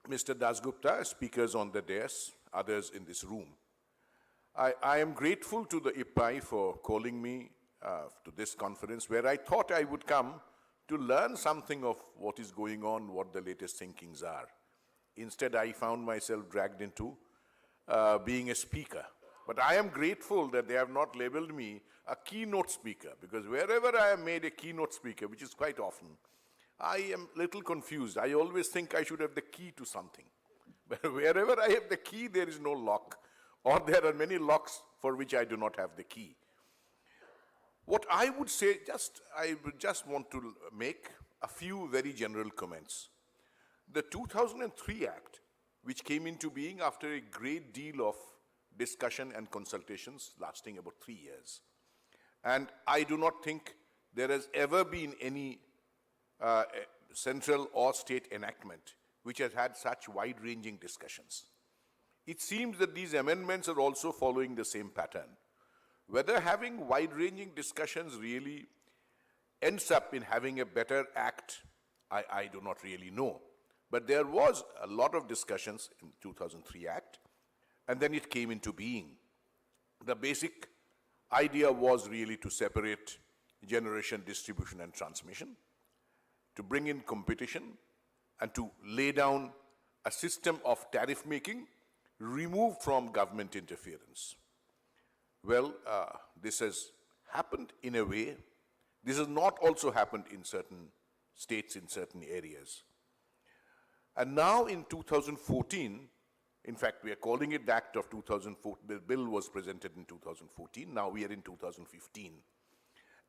Mr. Dasgupta, speakers on the dais, others in this room. I am grateful to the IPAI for calling me to this conference where I thought I would come to learn something of what is going on, what the latest thinkings are. Instead, I found myself dragged into being a speaker. But I am grateful that they have not labeled me a keynote speaker, because wherever I am made a keynote speaker, which is quite often, I am a little confused. I always think I should have the key to something. But wherever I have the key, there is no lock, or there are many locks for which I do not have the key. What I would say, I would just want to make a few very general comments. The 2003 Act, which came into being after a great deal of discussion and consultations lasting about 3 years. And I do not think there has ever been any central or state enactment which has had such wide-ranging discussions. It seems that these amendments are also following the same pattern. Whether having wide-ranging discussions really ends up in having a better act, I do not really know. But there was a lot of discussions in 2003 Act, and then it came into being. The basic idea was really to separate generation, distribution, and transmission, to bring in competition, and to lay down a system of tariff making removed from government interference. Well, this has happened in a way. This has not also happened in certain states, in certain areas. And now in 2014, in fact, we are calling it the Act of 2014. The bill was presented in 2014. Now we are in 2015.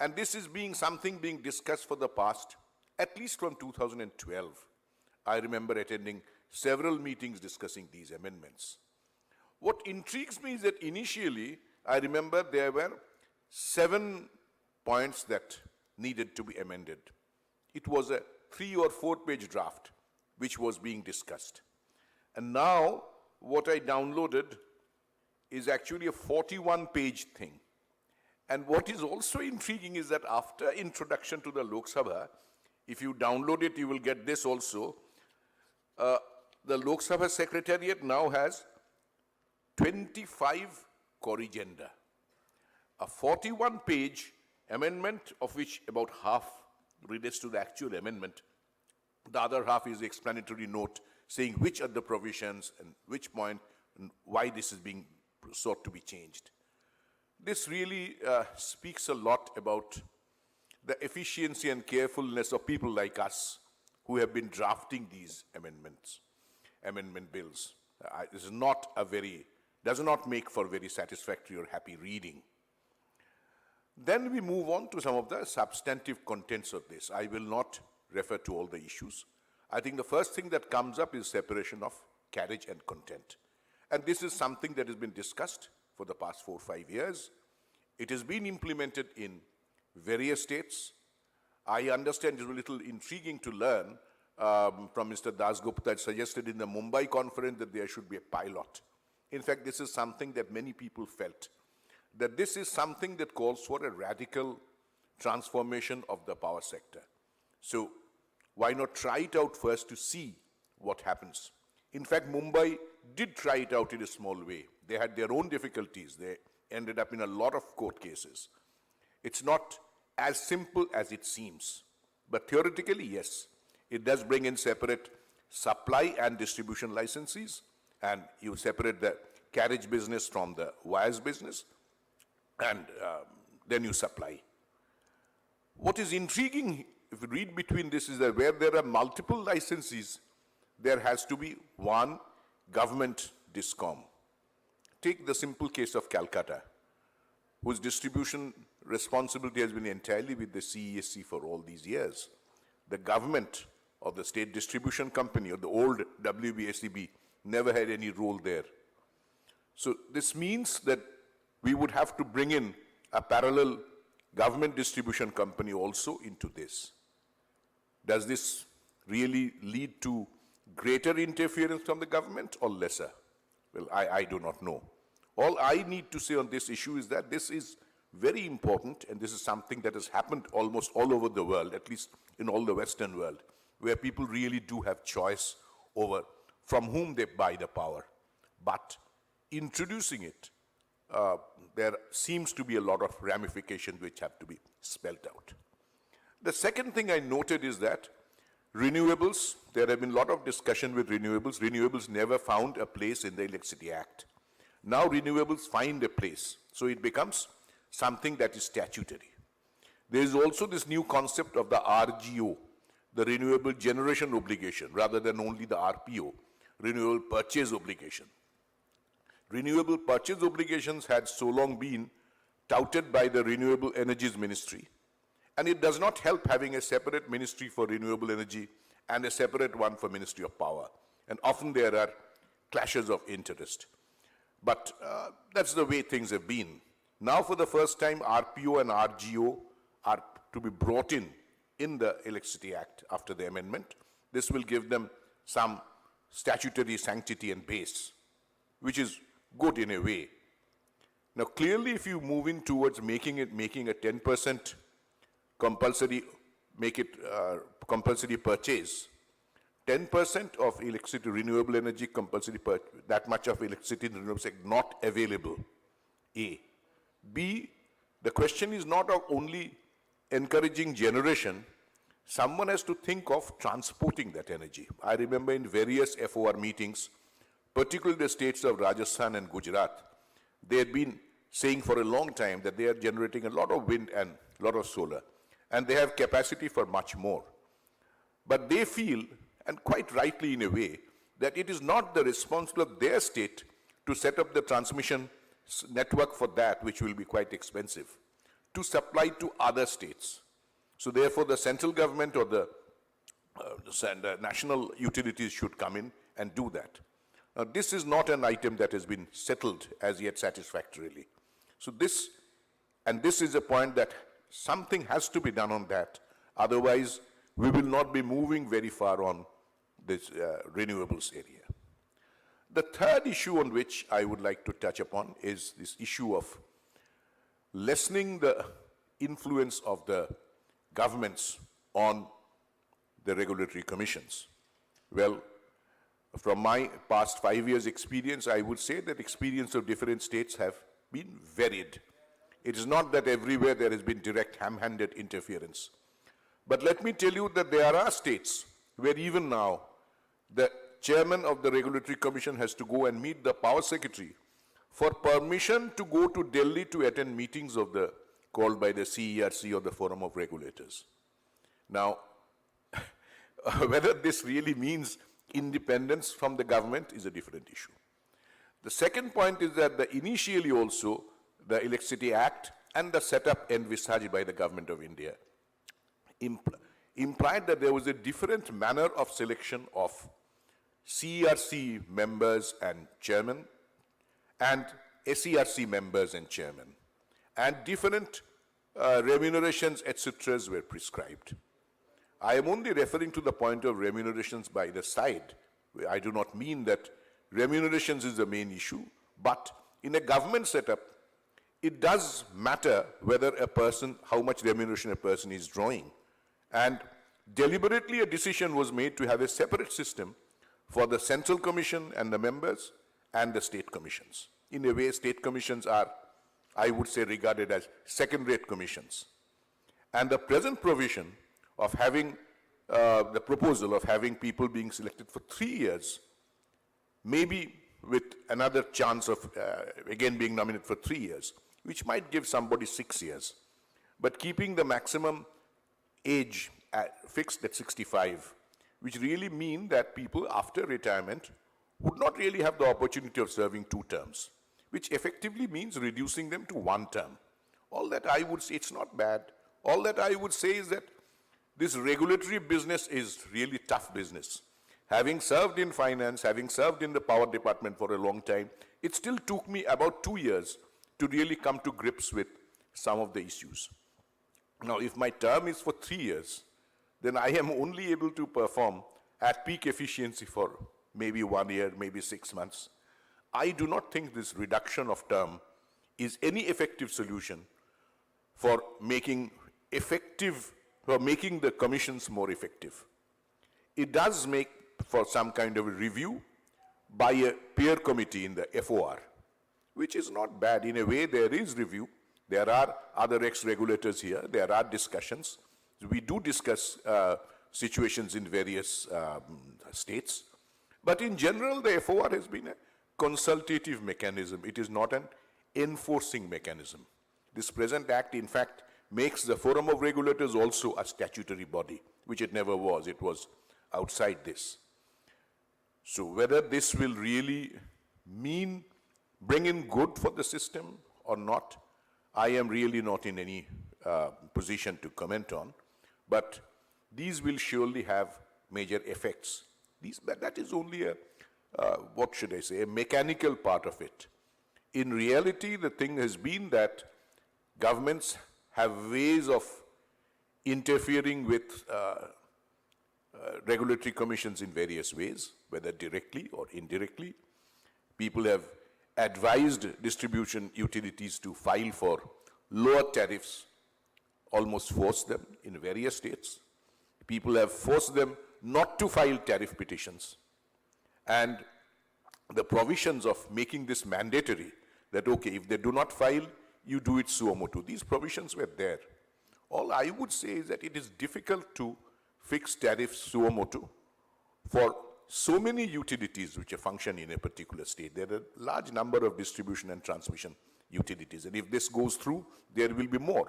And this is something being discussed for the past, at least from 2012. I remember attending several meetings discussing these amendments. What intrigues me is that initially, I remember there were 7 points that needed to be amended. It was a 3 or 4 page draft which was being discussed. And now, what I downloaded is actually a 41-page thing. And what is also intriguing is that after introduction to the Lok Sabha, if you download it, you will get this also. The Lok Sabha Secretariat now has 25 corrigenda. A 41-page amendment, of which about half relates to the actual amendment. The other half is the explanatory note saying which are the provisions and which point and why this is being sought to be changed. This really speaks a lot about the efficiency and carefulness of people like us who have been drafting these amendment bills. This is not does not make for very satisfactory or happy reading. Then we move on to some of the substantive contents of this. I will not refer to all the issues. I think the first thing that comes up is separation of carriage and content. And this is something that has been discussed for the past 4 or 5 years. It has been implemented in various states. I understand it's a little intriguing to learn from Mr. Dasgupta suggested in the Mumbai conference that there should be a pilot. In fact, this is something that many people felt, that this is something that calls for a radical transformation of the power sector. So why not try it out first to see what happens? In fact, Mumbai did try it out in a small way. They had their own difficulties. They ended up in a lot of court cases. It's not as simple as it seems. But theoretically, yes, it does bring in separate supply and distribution licenses, and you separate the carriage business from the wires business, and then you supply. What is intriguing, if you read between this, is that where there are multiple licenses, there has to be one government DISCOM. Take the simple case of Calcutta, whose distribution responsibility has been entirely with the CESC for all these years. The government or the state distribution company or the old WBSEB never had any role there. So this means that we would have to bring in a parallel government distribution company also into this. Does this really lead to greater interference from the government or lesser? Well, I do not know. All I need to say on this issue is that this is very important, and this is something that has happened almost all over the world, at least in all the Western world, where people really do have choice over from whom they buy the power. But introducing it, there seems to be a lot of ramifications which have to be spelled out. The second thing I noted is that renewables, there have been a lot of discussion with renewables. Renewables never found a place in the Electricity Act. Now renewables find a place, so it becomes something that is statutory. There is also this new concept of the RGO, the Renewable Generation Obligation, rather than only the RPO, Renewable Purchase Obligation. Renewable purchase obligations had so long been touted by the Renewable Energies Ministry, and it does not help having a separate ministry for renewable energy and a separate one for Ministry of Power. And often there are clashes of interest. But that's the way things have been. Now for the first time, RPO and RGO are to be brought in the Electricity Act after the amendment. This will give them some statutory sanctity and base, which is good in a way. Now clearly if you move in towards making a 10% compulsory, make it compulsory purchase, 10% of electricity, renewable energy compulsory purchase, that much of electricity in the renewable sector not available, A. B, the question is not of only encouraging generation, someone has to think of transporting that energy. I remember in various FOR meetings, particularly the states of Rajasthan and Gujarat, they had been saying for a long time that they are generating a lot of wind and a lot of solar, and they have capacity for much more. But they feel, and quite rightly in a way, that it is not the responsibility of their state to set up the transmission network for that, which will be quite expensive, to supply to other states. So therefore the central government or the national utilities should come in and do that. Now this is not an item that has been settled as yet satisfactorily. So this is a point that something has to be done on that. Otherwise, we will not be moving very far on this renewables area. The third issue on which I would like to touch upon is this issue of lessening the influence of the governments on the regulatory commissions. Well, from my past 5 years' experience, I would say that experience of different states have been varied. It is not that everywhere there has been direct ham-handed interference. But let me tell you that there are states where even now the chairman of the Regulatory Commission has to go and meet the Power Secretary for permission to go to Delhi to attend meetings of the called by the CERC or the Forum of Regulators. Now, whether this really means independence from the government is a different issue. The second point is that initially also the Electricity Act and the setup envisaged by the government of India implied that there was a different manner of selection of CERC members and chairman and SERC members and chairman, and different remunerations, etc. were prescribed. I am only referring to the point of remunerations by the side. I do not mean that remunerations is the main issue, but in a government setup, it does matter whether a person, how much remuneration a person is drawing. And deliberately a decision was made to have a separate system for the Central Commission and the members and the state commissions. In a way, state commissions are, I would say, regarded as second-rate commissions. And the present provision of having, the proposal of having people being selected for 3 years, maybe with another chance of again being nominated for 3 years, which might give somebody 6 years, but keeping the maximum age fixed at 65, which really mean that people after retirement would not really have the opportunity of serving 2 terms, which effectively means reducing them to 1 term. All that I would say, it's not bad. All that I would say is that this regulatory business is really tough business. Having served in finance, having served in the power department for a long time, it still took me about 2 years to really come to grips with some of the issues. Now, if my term is for 3 years, then I am only able to perform at peak efficiency for maybe 1 year, maybe 6 months. I do not think this reduction of term is any effective solution for making the commissions more effective. It does make for some kind of a review, by a peer committee in the FOR, which is not bad. In a way, there is review. There are other ex-regulators here. There are discussions. We do discuss situations in various states. But in general, the FOR has been a consultative mechanism. It is not an enforcing mechanism. This present act, in fact, makes the Forum of Regulators also a statutory body, which it never was. It was outside this. So whether this will really bring in good for the system or not, I am really not in any position to comment on. But these will surely have major effects. That is only a, what should I say, a mechanical part of it. In reality, the thing has been that governments have ways of interfering with regulatory commissions in various ways, whether directly or indirectly. People have advised distribution utilities to file for lower tariffs, almost forced them in various states. People have forced them not to file tariff petitions. And the provisions of making this mandatory, that okay, if they do not file, you do it suo motu. These provisions were there. All I would say is that it is difficult to fix tariffs suo motu for so many utilities which function in a particular state. There are a large number of distribution and transmission utilities, and if this goes through, there will be more.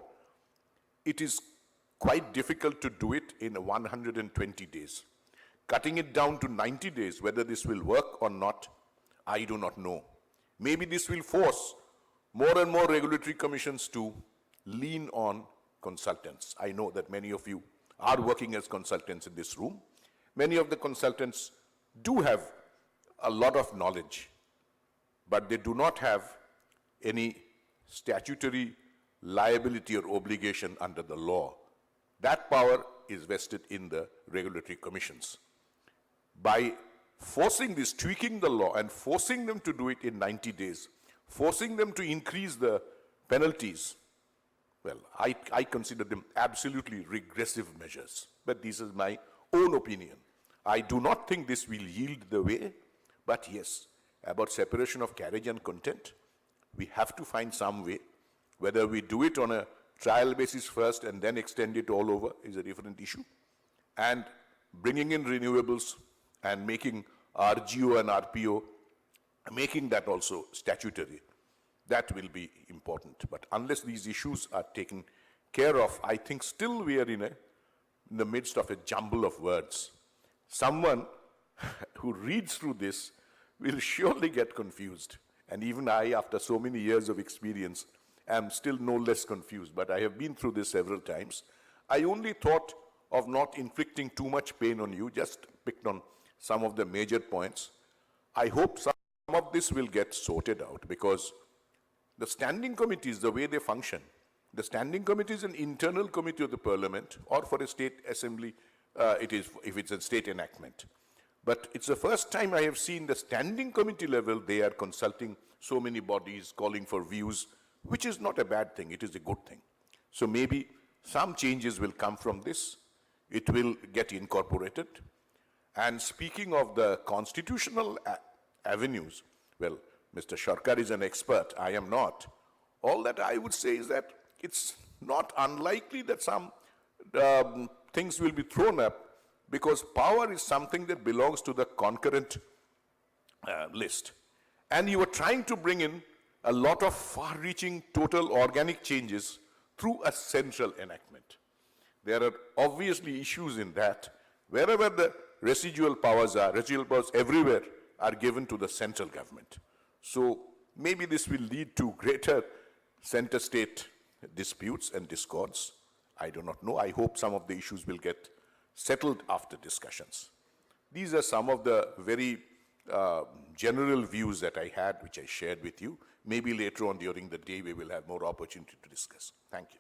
It is quite difficult to do it in 120 days. Cutting it down to 90 days, whether this will work or not, I do not know. Maybe this will force more and more regulatory commissions to lean on consultants. I know that many of you are working as consultants in this room. Many of the consultants do have a lot of knowledge, but they do not have any statutory liability or obligation under the law. That power is vested in the regulatory commissions. By forcing this, tweaking the law and forcing them to do it in 90 days, forcing them to increase the penalties, well, I consider them absolutely regressive measures. But this is my own opinion. I do not think this will yield the way, but yes, about separation of carriage and content, we have to find some way. Whether we do it on a trial basis first and then extend it all over is a different issue. And bringing in renewables and making RGO and RPO, making that also statutory, that will be important. But unless these issues are taken care of, I think still we are in the midst of a jumble of words. Someone who reads through this will surely get confused. And even I, after so many years of experience, am still no less confused. But I have been through this several times. I only thought of not inflicting too much pain on you, just picked on some of the major points. I hope some of this will get sorted out, because the standing committees, the way they function, the standing committee is an internal committee of the parliament, or for a state assembly, if it's a state enactment. But it's the first time I have seen the standing committee level, they are consulting so many bodies, calling for views, which is not a bad thing, it is a good thing. So maybe some changes will come from this. It will get incorporated. And speaking of the constitutional avenues, well, Mr. Sarkar is an expert, I am not. All that I would say is that it's not unlikely that some things will be thrown up, because power is something that belongs to the concurrent list. And you are trying to bring in a lot of far-reaching total organic changes through a central enactment. There are obviously issues in that. Wherever the residual powers are, residual powers everywhere are given to the central government. So maybe this will lead to greater center-state disputes and discords. I do not know. I hope some of the issues will get settled after discussions. These are some of the very general views that I had, which I shared with you. Maybe later on during the day, we will have more opportunity to discuss. Thank you.